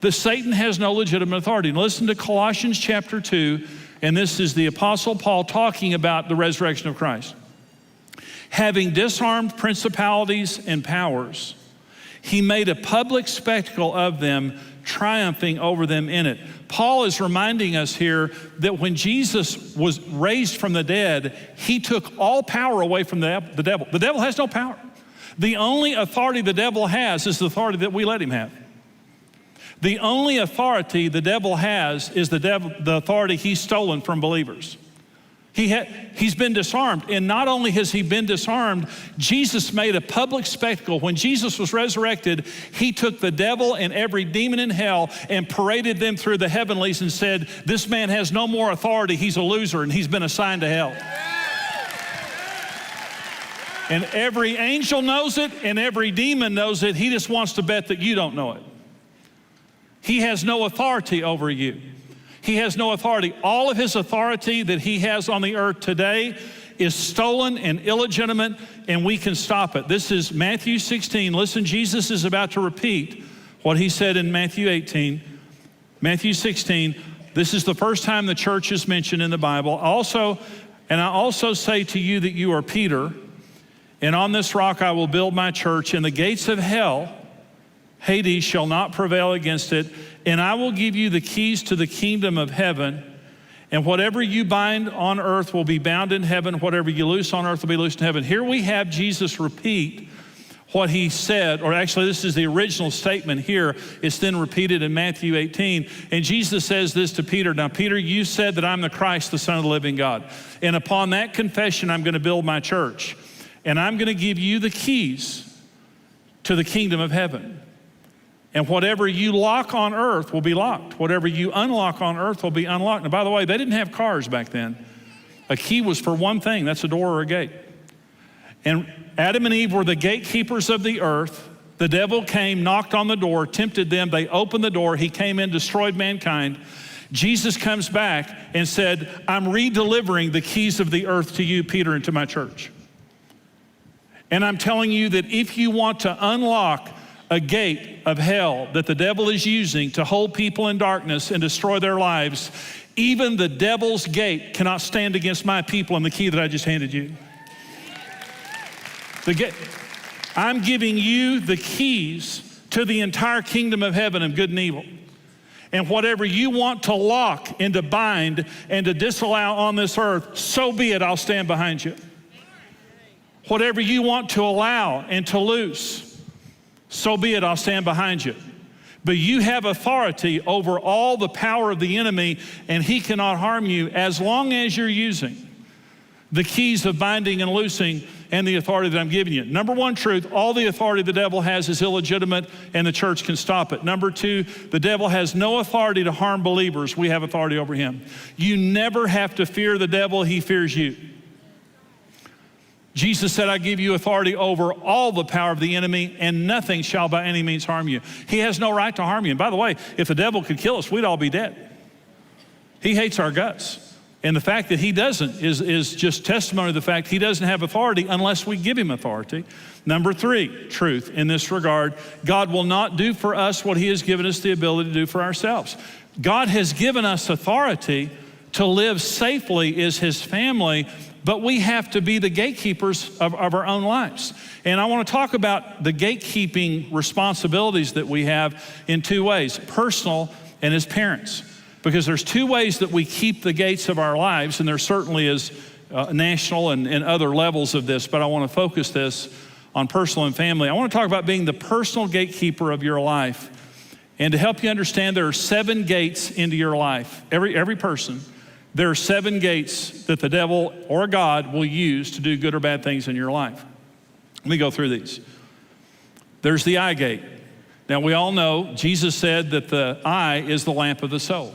that Satan has no legitimate authority. Now listen to Colossians chapter 2, and this is the Apostle Paul talking about the resurrection of Christ. Having disarmed principalities and powers, he made a public spectacle of them, triumphing over them in it. Paul is reminding us here that when Jesus was raised from the dead, he took all power away from the devil. The devil has no power. The only authority the devil has is the authority that we let him have. The only authority the devil has is the authority he's stolen from believers. He's been disarmed, and not only has he been disarmed, Jesus made a public spectacle. When Jesus was resurrected, he took the devil and every demon in hell and paraded them through the heavenlies and said, this man has no more authority, he's a loser, and he's been assigned to hell. And every angel knows it, and every demon knows it. He just wants to bet that you don't know it. He has no authority over you. He has no authority. All of his authority that he has on the earth today is stolen and illegitimate, and we can stop it. This is Matthew 16. Listen, Jesus is about to repeat what he said in Matthew 18. Matthew 16, this is the first time the church is mentioned in the Bible. I also say to you that you are Peter, and on this rock I will build my church, and the gates of hell, Hades, shall not prevail against it. And I will give you the keys to the kingdom of heaven. And whatever you bind on earth will be bound in heaven. Whatever you loose on earth will be loosed in heaven. Here we have Jesus repeat what he said, or actually this is the original statement here. It's then repeated in Matthew 18. And Jesus says this to Peter. Now, Peter, you said that I'm the Christ, the Son of the living God. And upon that confession, I'm going to build my church. And I'm going to give you the keys to the kingdom of heaven. And whatever you lock on earth will be locked. Whatever you unlock on earth will be unlocked. Now, by the way, they didn't have cars back then. A key was for one thing, that's a door or a gate. And Adam and Eve were the gatekeepers of the earth. The devil came, knocked on the door, tempted them. They opened the door. He came in, destroyed mankind. Jesus comes back and said, I'm re-delivering the keys of the earth to you, Peter, and to my church. And I'm telling you that if you want to unlock a gate of hell that the devil is using to hold people in darkness and destroy their lives, even the devil's gate cannot stand against my people and the key that I just handed you. I'm giving you the keys to the entire kingdom of heaven of good and evil. And whatever you want to lock and to bind and to disallow on this earth, so be it, I'll stand behind you. Whatever you want to allow and to loose, so be it, I'll stand behind you. But you have authority over all the power of the enemy, and he cannot harm you as long as you're using the keys of binding and loosing and the authority that I'm giving you. Number one truth, all the authority the devil has is illegitimate, and the church can stop it. Number two, the devil has no authority to harm believers. We have authority over him. You never have to fear the devil, he fears you. Jesus said, I give you authority over all the power of the enemy, and nothing shall by any means harm you. He has no right to harm you. And by the way, if the devil could kill us, we'd all be dead. He hates our guts. And the fact that he doesn't is just testimony to the fact he doesn't have authority unless we give him authority. Number three, truth in this regard, God will not do for us what he has given us the ability to do for ourselves. God has given us authority to live safely as his family, but we have to be the gatekeepers of our own lives. And I want to talk about the gatekeeping responsibilities that we have in two ways, personal and as parents. Because there's two ways that we keep the gates of our lives, and there certainly is national and other levels of this, but I want to focus this on personal and family. I want to talk about being the personal gatekeeper of your life. And to help you understand, there are 7 gates into your life. Every person. There are 7 gates that the devil or God will use to do good or bad things in your life. Let me go through these. There's the eye gate. Now we all know Jesus said that the eye is the lamp of the soul.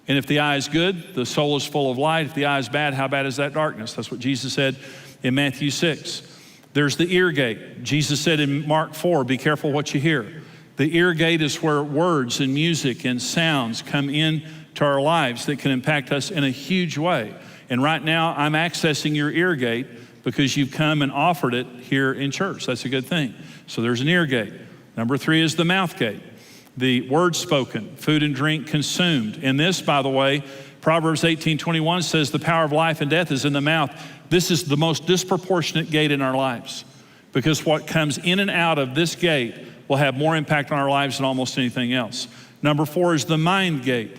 And if the eye is good, the soul is full of light. If the eye is bad, how bad is that darkness? That's what Jesus said in Matthew 6. There's the ear gate. Jesus said in Mark 4, be careful what you hear. The ear gate is where words and music and sounds come in to our lives that can impact us in a huge way. And right now, I'm accessing your ear gate because you've come and offered it here in church. That's a good thing. So there's an ear gate. Number 3 is the mouth gate. the word spoken, food and drink consumed. And this, by the way, Proverbs 18:21 says the power of life and death is in the mouth. This is the most disproportionate gate in our lives, because what comes in and out of this gate will have more impact on our lives than almost anything else. Number 4 is the mind gate.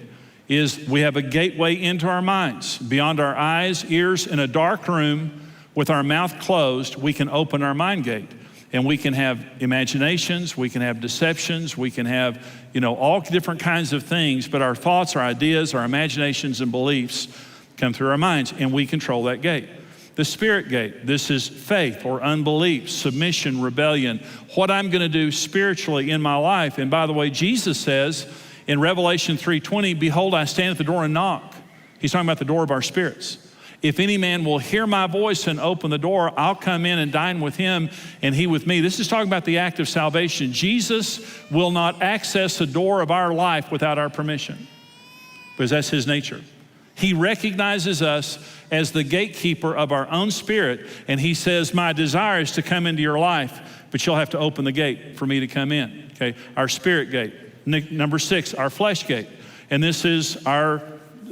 We have a gateway into our minds. Beyond our eyes, ears, in a dark room with our mouth closed, we can open our mind gate. And we can have imaginations, we can have deceptions, we can have, all different kinds of things, but our thoughts, our ideas, our imaginations and beliefs come through our minds, and we control that gate. The spirit gate, this is faith or unbelief, submission, rebellion, what I'm gonna do spiritually in my life. And by the way, Jesus says in Revelation 3:20, behold, I stand at the door and knock. He's talking about the door of our spirits. If any man will hear my voice and open the door, I'll come in and dine with him and he with me. This is talking about the act of salvation. Jesus will not access the door of our life without our permission, because that's his nature. He recognizes us as the gatekeeper of our own spirit, and he says, my desire is to come into your life, but you'll have to open the gate for me to come in, okay? Our spirit gate. Number 6, our flesh gate. And this is our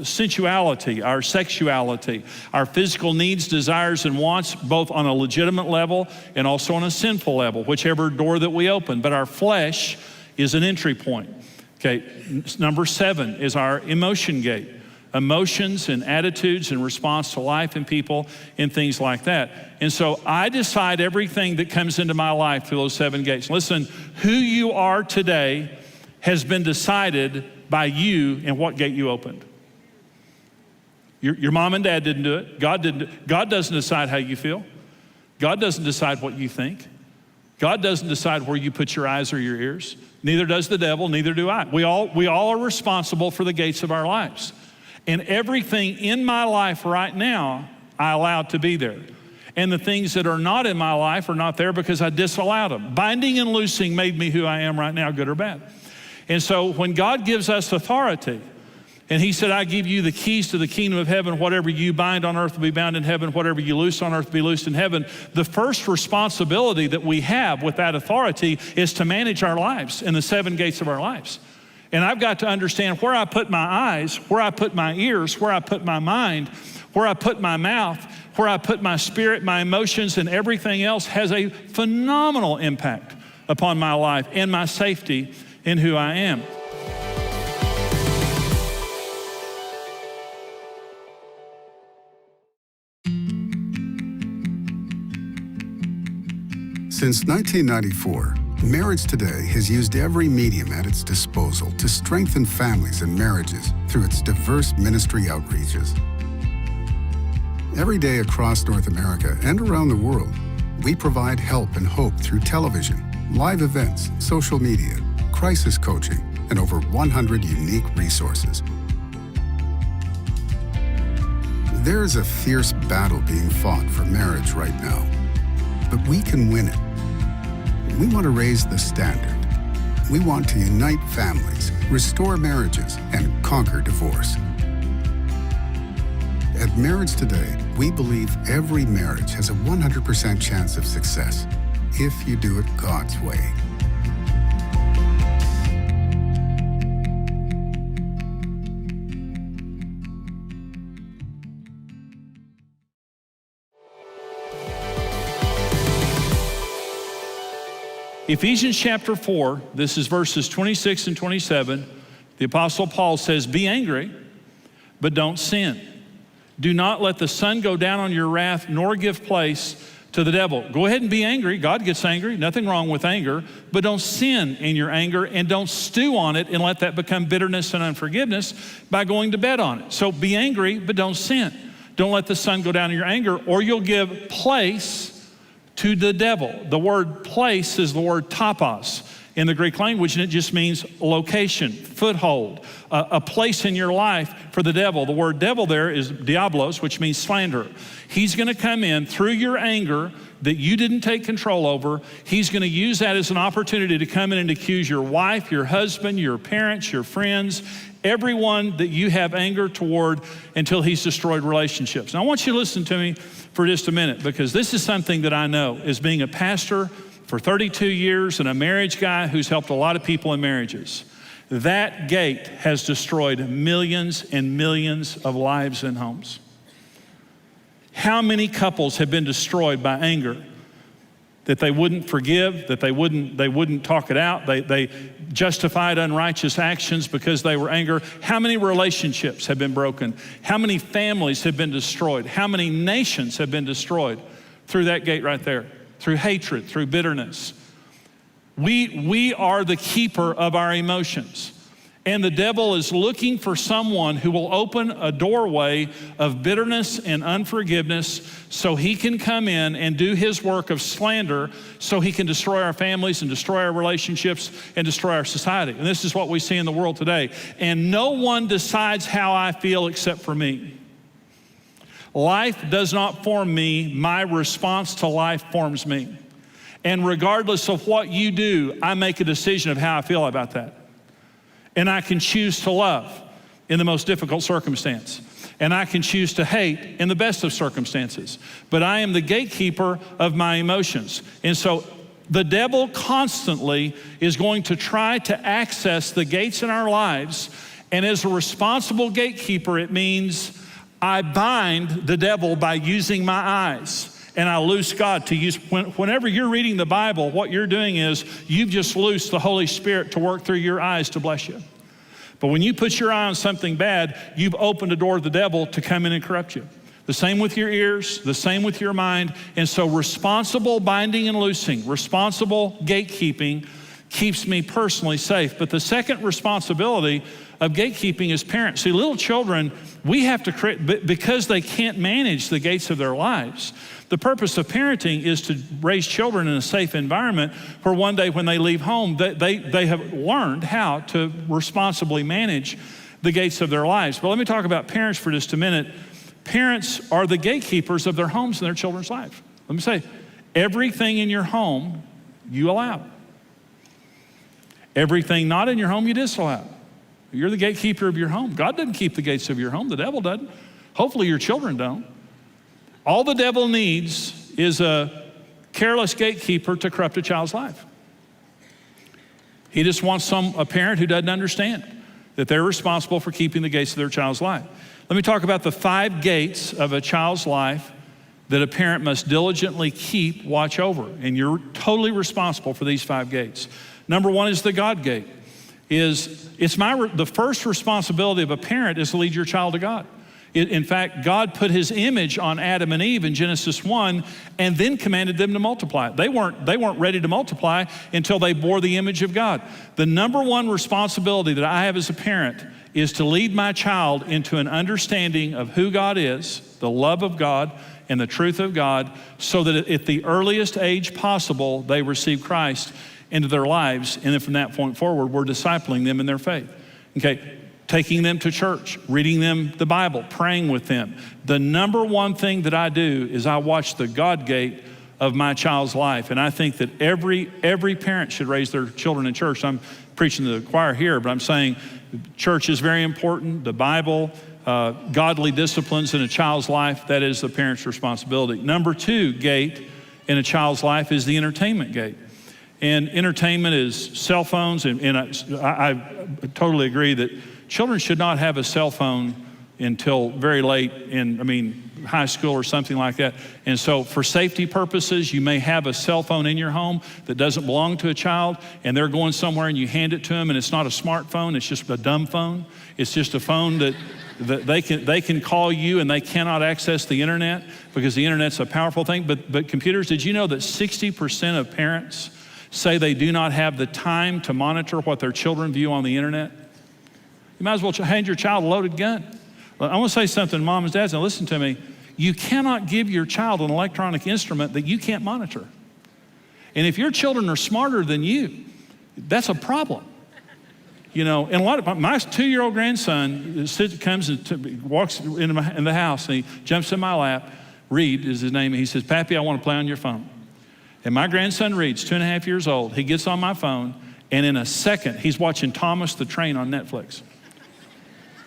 sensuality, our sexuality, our physical needs, desires, and wants, both on a legitimate level and also on a sinful level, whichever door that we open. But our flesh is an entry point. Okay, number 7 is our emotion gate. Emotions and attitudes in response to life and people and things like that. And so I decide everything that comes into my life through those 7 gates. Listen, who you are today has been decided by you and what gate you opened. Your mom and dad didn't do it. God didn't. God doesn't decide how you feel. God doesn't decide what you think. God doesn't decide where you put your eyes or your ears. Neither does the devil, neither do I. We all are responsible for the gates of our lives. And everything in my life right now, I allow to be there. And the things that are not in my life are not there because I disallowed them. Binding and loosing made me who I am right now, good or bad. And so when God gives us authority, and he said, I give you the keys to the kingdom of heaven. Whatever you bind on earth will be bound in heaven. Whatever you loose on earth will be loosed in heaven. The first responsibility that we have with that authority is to manage our lives in the 7 gates of our lives. And I've got to understand where I put my eyes, where I put my ears, where I put my mind, where I put my mouth, where I put my spirit, my emotions, and everything else has a phenomenal impact upon my life and my safety in who I am. Since 1994, Marriage Today has used every medium at its disposal to strengthen families and marriages through its diverse ministry outreaches. Every day across North America and around the world, we provide help and hope through television, live events, social media, crisis coaching, and over 100 unique resources. There is a fierce battle being fought for marriage right now, but we can win it. We want to raise the standard. We want to unite families, restore marriages, and conquer divorce. At Marriage Today, we believe every marriage has a 100% chance of success if you do it God's way. Ephesians chapter 4, this is verses 26 and 27. The Apostle Paul says, be angry, but don't sin. Do not let the sun go down on your wrath, nor give place to the devil. Go ahead and be angry. God gets angry. Nothing wrong with anger. But don't sin in your anger, and don't stew on it and let that become bitterness and unforgiveness by going to bed on it. So be angry, but don't sin. Don't let the sun go down in your anger, or you'll give place to the devil. The word place is the word topos in the Greek language, and it just means location, foothold, a place in your life for the devil. The word devil there is diablos, which means slanderer. He's gonna come in through your anger that you didn't take control over. He's gonna use that as an opportunity to come in and accuse your wife, your husband, your parents, your friends, everyone that you have anger toward, until he's destroyed relationships. Now I want you to listen to me for just a minute, because this is something that I know as being a pastor for 32 years and a marriage guy who's helped a lot of people in marriages. That gate has destroyed millions and millions of lives and homes. How many couples have been destroyed by anger? That they wouldn't forgive, that they wouldn't talk it out. They justified unrighteous actions because they were angry. How many relationships have been broken? How many families have been destroyed? How many nations have been destroyed through that gate right there? Through hatred, through bitterness. We are the keeper of our emotions. And the devil is looking for someone who will open a doorway of bitterness and unforgiveness so he can come in and do his work of slander so he can destroy our families and destroy our relationships and destroy our society. And this is what we see in the world today. And no one decides how I feel except for me. Life does not form me. My response to life forms me. And regardless of what you do, I make a decision of how I feel about that. And I can choose to love in the most difficult circumstance. And I can choose to hate in the best of circumstances. But I am the gatekeeper of my emotions. And so the devil constantly is going to try to access the gates in our lives. And as a responsible gatekeeper, it means I bind the devil by using my eyes. And I loose God to use, whenever you're reading the Bible, what you're doing is you've just loosed the Holy Spirit to work through your eyes to bless you. But when you put your eye on something bad, you've opened the door to the devil to come in and corrupt you. The same with your ears, the same with your mind. And so responsible binding and loosing, responsible gatekeeping keeps me personally safe. But the second responsibility of gatekeeping is parents. See, little children, we have to create, because they can't manage the gates of their lives. The purpose of parenting is to raise children in a safe environment where one day when they leave home, they have learned how to responsibly manage the gates of their lives. But let me talk about parents for just a minute. Parents are the gatekeepers of their homes and their children's lives. Let me say, everything in your home, you allow. Everything not in your home, you disallow. You're the gatekeeper of your home. God doesn't keep the gates of your home. The devil doesn't. Hopefully your children don't. All the devil needs is a careless gatekeeper to corrupt a child's life. He just wants a parent who doesn't understand that they're responsible for keeping the gates of their child's life. Let me talk about the 5 gates of a child's life that a parent must diligently keep watch over. And you're totally responsible for these 5 gates. Number 1 is the God gate. The first responsibility of a parent is to lead your child to God. In fact, God put his image on Adam and Eve in Genesis 1 and then commanded them to multiply. They weren't ready to multiply until they bore the image of God. The number 1 responsibility that I have as a parent is to lead my child into an understanding of who God is, the love of God, and the truth of God, so that at the earliest age possible, they receive Christ into their lives. And then from that point forward, we're discipling them in their faith. Okay. Taking them to church, reading them the Bible, praying with them. The number 1 thing that I do is I watch the God gate of my child's life. And I think that every parent should raise their children in church. I'm preaching to the choir here, but I'm saying church is very important. The Bible, godly disciplines in a child's life, that is the parent's responsibility. Number 2 gate in a child's life is the entertainment gate. And entertainment is cell phones, and I totally agree that children should not have a cell phone until very late in, high school or something like that. And so for safety purposes, you may have a cell phone in your home that doesn't belong to a child, and they're going somewhere and you hand it to them, and it's not a smartphone, it's just a dumb phone. It's just a phone that they can call you and they cannot access the internet because the internet's a powerful thing. But computers, did you know that 60% of parents say they do not have the time to monitor what their children view on the internet? You might as well hand your child a loaded gun. I want to say something, moms and dads, now listen to me. You cannot give your child an electronic instrument that you can't monitor. And if your children are smarter than you, that's a problem. And a lot of my 2-year-old grandson comes and walks in the house and he jumps in my lap. Reed is his name. And he says, "Pappy, I want to play on your phone." And my grandson Reed's 2.5 years old. He gets on my phone, and in a second, he's watching Thomas the Train on Netflix.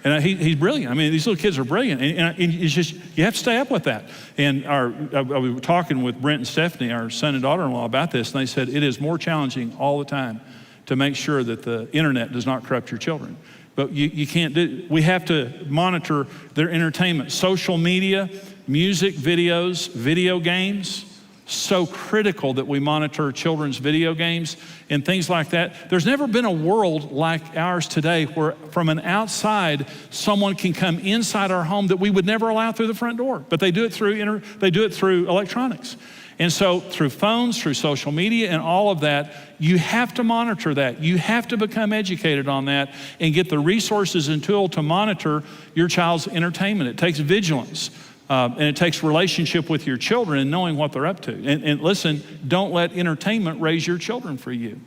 And he's brilliant. These little kids are brilliant. And it's just, you have to stay up with that. And I was talking with Brent and Stephanie, our son and daughter-in-law, about this, and they said it is more challenging all the time to make sure that the internet does not corrupt your children. But you can't we have to monitor their entertainment. Social media, music, videos, video games, so critical that we monitor children's video games and things like that. There's never been a world like ours today where from an outside, someone can come inside our home that we would never allow through the front door. But they do it through electronics. And so through phones, through social media and all of that, you have to monitor that. You have to become educated on that and get the resources and tool to monitor your child's entertainment. It takes vigilance and it takes relationship with your children and knowing what they're up to. And listen, don't let entertainment raise your children for you.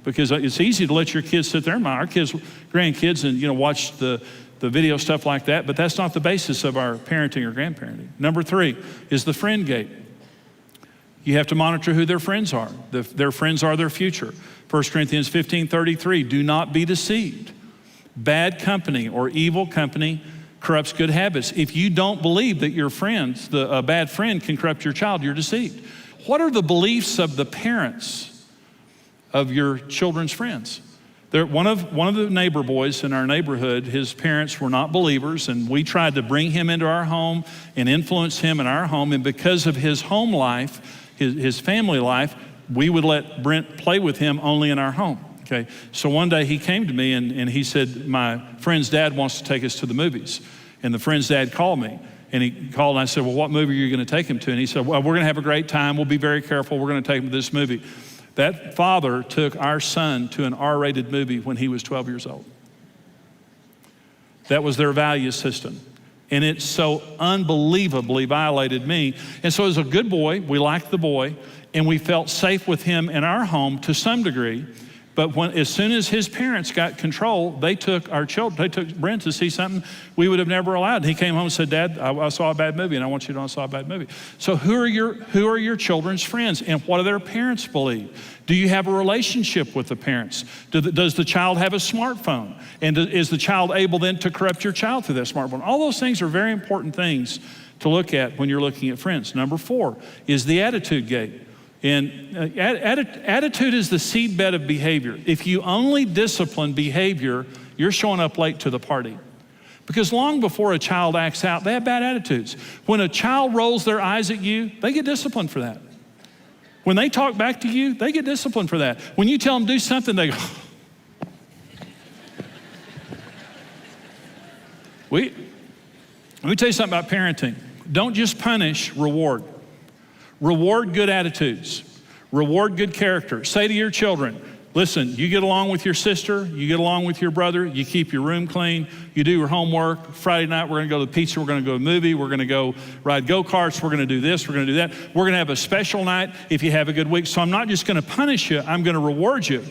Because it's easy to let your kids sit there. Our kids, grandkids, and watch the video stuff like that, but that's not the basis of our parenting or grandparenting. Number 3 is the friend gate. You have to monitor who their friends are. Their friends are their future. 1 Corinthians 15:33, do not be deceived. Bad company or evil company corrupts good habits. If you don't believe that your friends, a bad friend can corrupt your child, you're deceived. What are the beliefs of the parents of your children's friends? One of the neighbor boys in our neighborhood, his parents were not believers, and we tried to bring him into our home and influence him in our home. And because of his home life, his family life, we would let Brent play with him only in our home. Okay, so one day he came to me and he said, my friend's dad wants to take us to the movies. And the friend's dad called me. And he called and I said, well, what movie are you going to take him to? And he said, well, we're going to have a great time. We'll be very careful. We're going to take him to this movie. That father took our son to an R-rated movie when he was 12 years old. That was their value system. And it so unbelievably violated me. And so as a good boy, we liked the boy, and we felt safe with him in our home to some degree. But as soon as his parents got control, they took Brent to see something we would have never allowed. And he came home and said, Dad, I saw a bad movie, and I want you to know I saw a bad movie. So who are your children's friends, and what do their parents believe? Do you have a relationship with the parents? Does the child have a smartphone? And is the child able then to corrupt your child through that smartphone? All those things are very important things to look at when you're looking at friends. Number 4 is the attitude gate. And attitude is the seedbed of behavior. If you only discipline behavior, you're showing up late to the party. Because long before a child acts out, they have bad attitudes. When a child rolls their eyes at you, they get disciplined for that. When they talk back to you, they get disciplined for that. When you tell them to do something, they go, let me tell you something about parenting. Don't just punish, reward. Reward good attitudes. Reward good character. Say to your children, listen, you get along with your sister, you get along with your brother, you keep your room clean, you do your homework. Friday night, we're gonna go to the pizza, we're gonna go to a movie, we're gonna go ride go-karts, we're gonna do this, we're gonna do that. We're gonna have a special night if you have a good week. So I'm not just gonna punish you, I'm gonna reward you.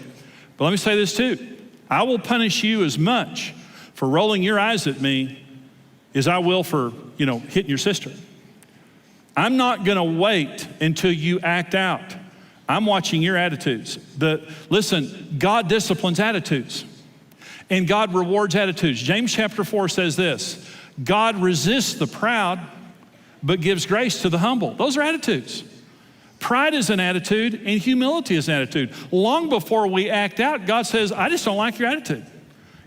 But let me say this too. I will punish you as much for rolling your eyes at me as I will for, hitting your sister. I'm not gonna wait until you act out. I'm watching your attitudes. Listen, God disciplines attitudes, and God rewards attitudes. James chapter 4 says this, God resists the proud, but gives grace to the humble. Those are attitudes. Pride is an attitude, and humility is an attitude. Long before we act out, God says, I just don't like your attitude.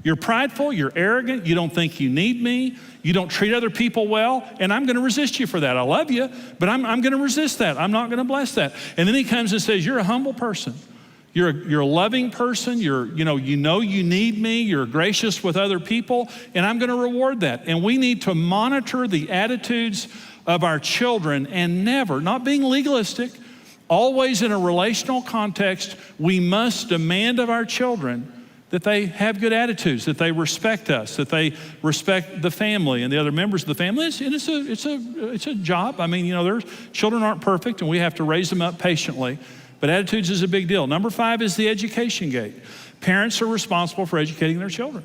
You're prideful, you're arrogant, you don't think you need me, you don't treat other people well, and I'm gonna resist you for that. I love you, but I'm gonna resist that. I'm not gonna bless that. And then he comes and says, you're a humble person. You're a loving person, you need me, you're gracious with other people, and I'm gonna reward that. And we need to monitor the attitudes of our children and never, not being legalistic, always in a relational context, we must demand of our children that they have good attitudes, that they respect us, that they respect the family and the other members of the family. It's a job. Their children aren't perfect, and we have to raise them up patiently. But attitudes is a big deal. Number 5 is the education gate. Parents are responsible for educating their children.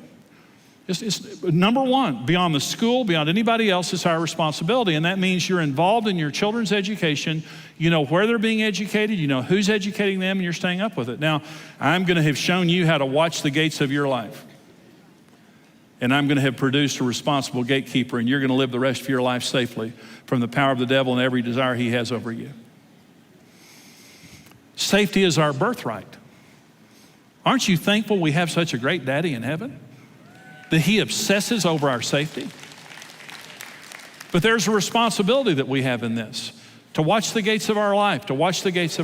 It's number 1, beyond the school, beyond anybody else, it's our responsibility. And that means you're involved in your children's education. You know where they're being educated, you know who's educating them, and you're staying up with it. Now, I'm gonna have shown you how to watch the gates of your life. And I'm gonna have produced a responsible gatekeeper, and you're gonna live the rest of your life safely from the power of the devil and every desire he has over you. Safety is our birthright. Aren't you thankful we have such a great daddy in heaven? That he obsesses over our safety? But there's a responsibility that we have in this, to watch the gates of our life, to watch the gates of